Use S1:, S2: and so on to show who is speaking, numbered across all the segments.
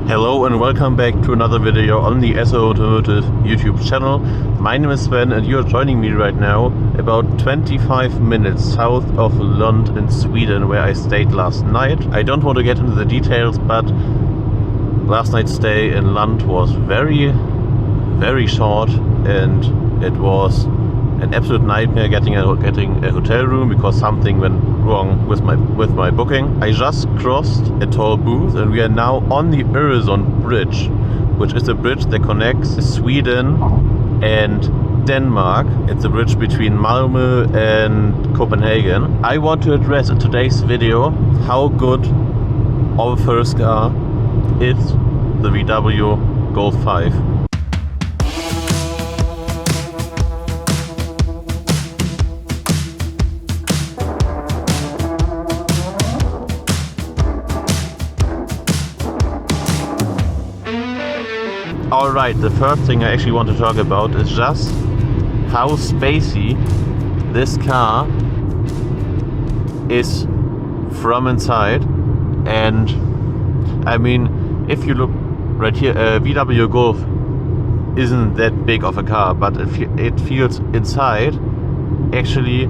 S1: Hello and welcome back to another video on the SOAutomotive YouTube channel. My name is Sven and you're joining me right now about 25 minutes south of Lund in Sweden, where I stayed last night. I don't want to get into the details, but last night's stay in Lund was very short, and it was an absolute nightmare getting a hotel room because something went wrong with my booking. I just crossed a toll booth and we are now on the Öresund Bridge, which is a bridge that connects Sweden and Denmark. It's a bridge between Malmö and Copenhagen. I want to address in today's video how good of a first car is the VW Golf 5. Alright, the first thing I actually want to talk about is just how spacey this car is from inside. And I mean, if you look right here, VW Golf isn't that big of a car, but it feels inside actually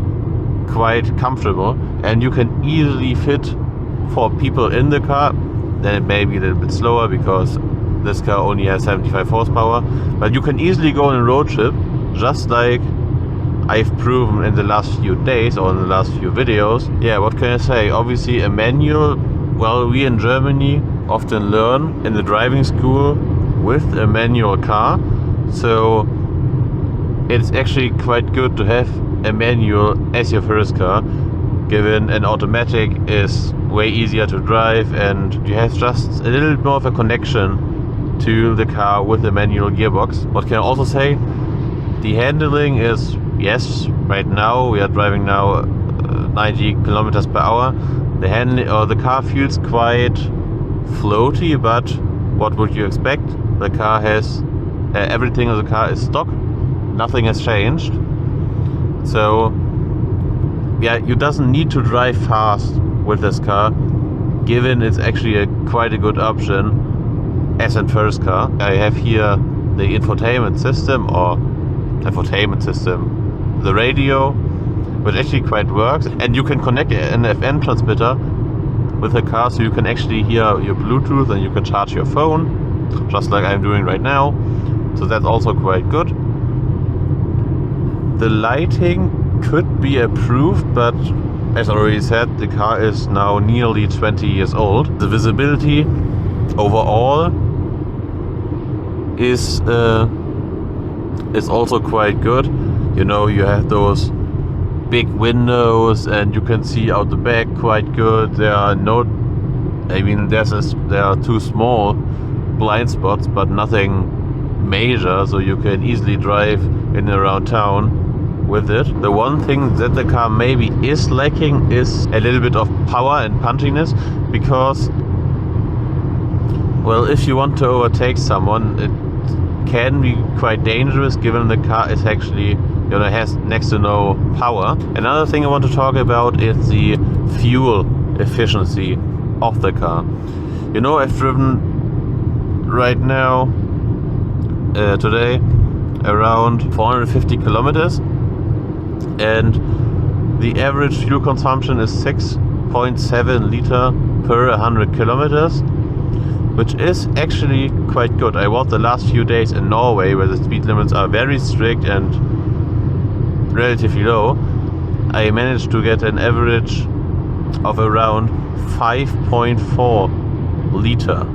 S1: quite comfortable, and you can easily fit 4 people in the car. Then it may be a little bit slower because this car only has 75 horsepower, but you can easily go on a road trip, just like I've proven in the last few days or in the last few videos. Yeah, what can I say? Obviously a manual, well, we in Germany often learn in the driving school with a manual car, so it's actually quite good to have a manual as your first car, given an automatic is way easier to drive and you have just a little bit more of a connection to the car with the manual gearbox. What can I also say? The handling is, yes, right now we are driving now 90 kilometers per hour. The car feels quite floaty, but what would you expect? The car has everything of the car is stock, nothing has changed. So yeah, you doesn't need to drive fast with this car, given it's actually quite a good option as a first car. I have here the infotainment system, the radio, which actually quite works, and you can connect an FM transmitter with the car, so you can actually hear your Bluetooth and you can charge your phone, just like I'm doing right now. So that's also quite good. The lighting could be improved, but as I already said, the car is now nearly 20 years old. The visibility overall is also quite good. You know, you have those big windows and you can see out the back quite good. There are 2 small blind spots, but nothing major, so you can easily drive in and around town with it. The one thing that the car maybe is lacking is a little bit of power and punchiness, because, well, if you want to overtake someone, it can be quite dangerous, given the car is actually, has next to no power. Another thing I want to talk about is the fuel efficiency of the car. I've driven right now today around 450 kilometers, and the average fuel consumption is 6.7 liter per 100 kilometers, which is actually quite good. I was the last few days in Norway, where the speed limits are very strict and relatively low. I managed to get an average of around 5.4 liter,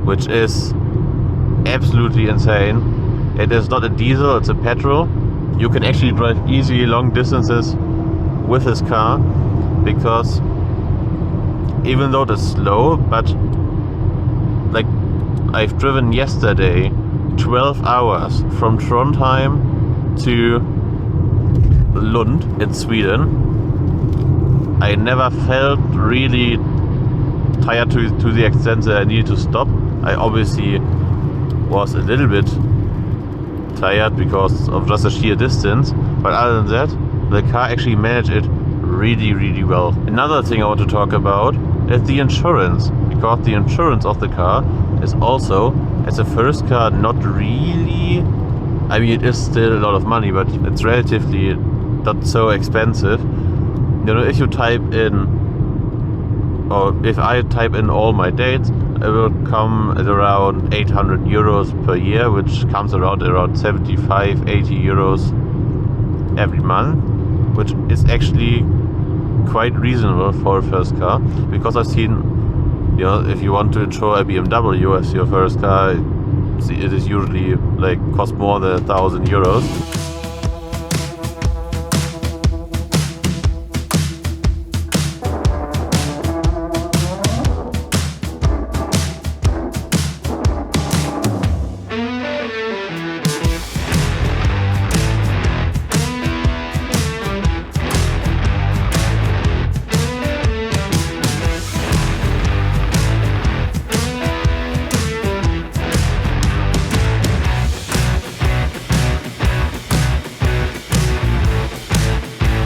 S1: which is absolutely insane. It is not a diesel, it's a petrol. You can actually drive easily long distances with this car, because even though it's slow, but like I've driven yesterday 12 hours from Trondheim to Lund in Sweden. I never felt really tired to the extent that I needed to stop. I obviously was a little bit tired because of just the sheer distance, but other than that, the car actually managed it really well. Another thing I want to talk about is the insurance, because the insurance of the car is also, as a first car, not really, I mean, it is still a lot of money, but it's relatively not so expensive. You know, if you type in, or if I type in all my dates, it will come at around 800 euros per year, which comes around 75, 80 euros every month, which is actually quite reasonable for a first car, because I've seen, you know, if you want to insure a BMW as your first car, it is usually like cost more than 1,000 euros.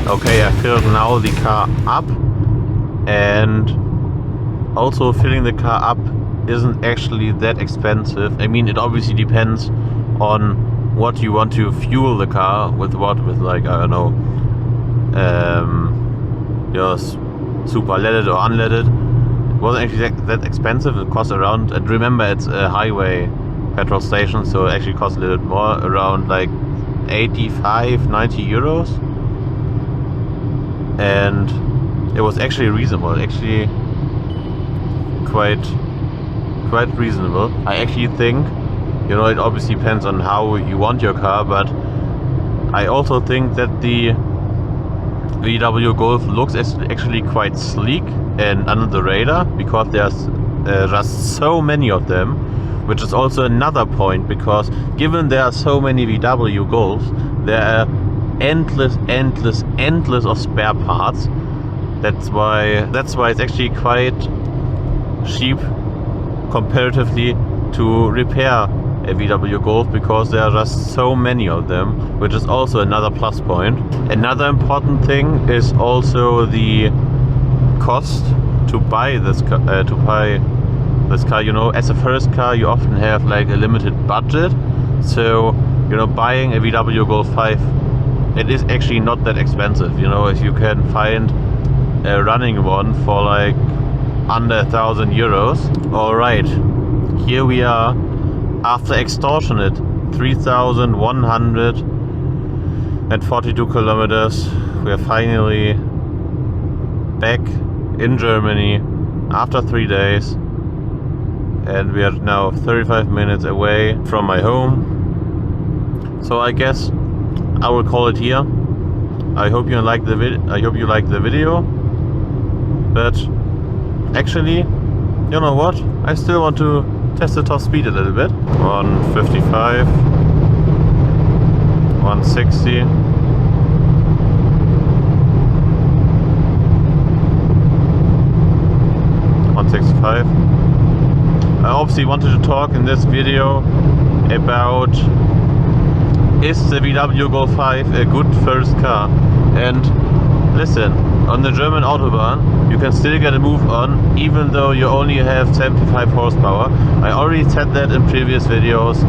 S1: Okay, I filled now the car up, and also filling the car up isn't actually that expensive. I mean, it obviously depends on what you want to fuel the car with, like, I don't know, super leaded or unleaded. It wasn't actually that expensive. It cost around, and remember, it's a highway petrol station, so it actually costs a little bit more, around like 85, 90 euros. And it was actually reasonable, actually quite reasonable. I actually think, you know, it obviously depends on how you want your car, but I also think that the VW Golf looks actually quite sleek and under the radar, because there's just so many of them, which is also another point, because given there are so many VW Golfs, there are endless of spare parts. That's why it's actually quite cheap comparatively to repair a VW Golf, because there are just so many of them, which is also another plus point. Another important thing is also the cost to buy this car. You know, as a first car, you often have like a limited budget, so, you know, buying a VW Golf 5, it is actually not that expensive. You know, if you can find a running one for like under 1,000 euros. Alright, here we are after extortionate 3,142 kilometers. We are finally back in Germany after 3 days, and we are now 35 minutes away from my home. So I guess I will call it here. I hope you like the video. But actually, you know what? I still want to test the top speed a little bit. 155, 160. 165. I obviously wanted to talk in this video about, is the VW Golf 5 a good first car? And listen, on the German Autobahn you can still get a move on, even though you only have 75 horsepower. I already said that in previous videos,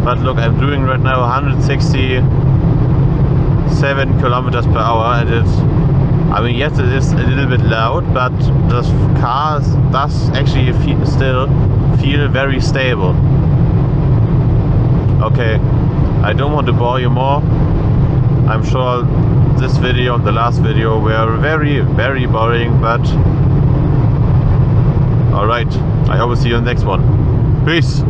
S1: but look, I'm doing right now 167 kilometers per hour, and it's, I mean, yes, it is a little bit loud, but the car does actually still feel very stable. Okay, I don't want to bore you more. I'm sure this video and the last video were very boring, but alright, I hope to see you in the next one. Peace!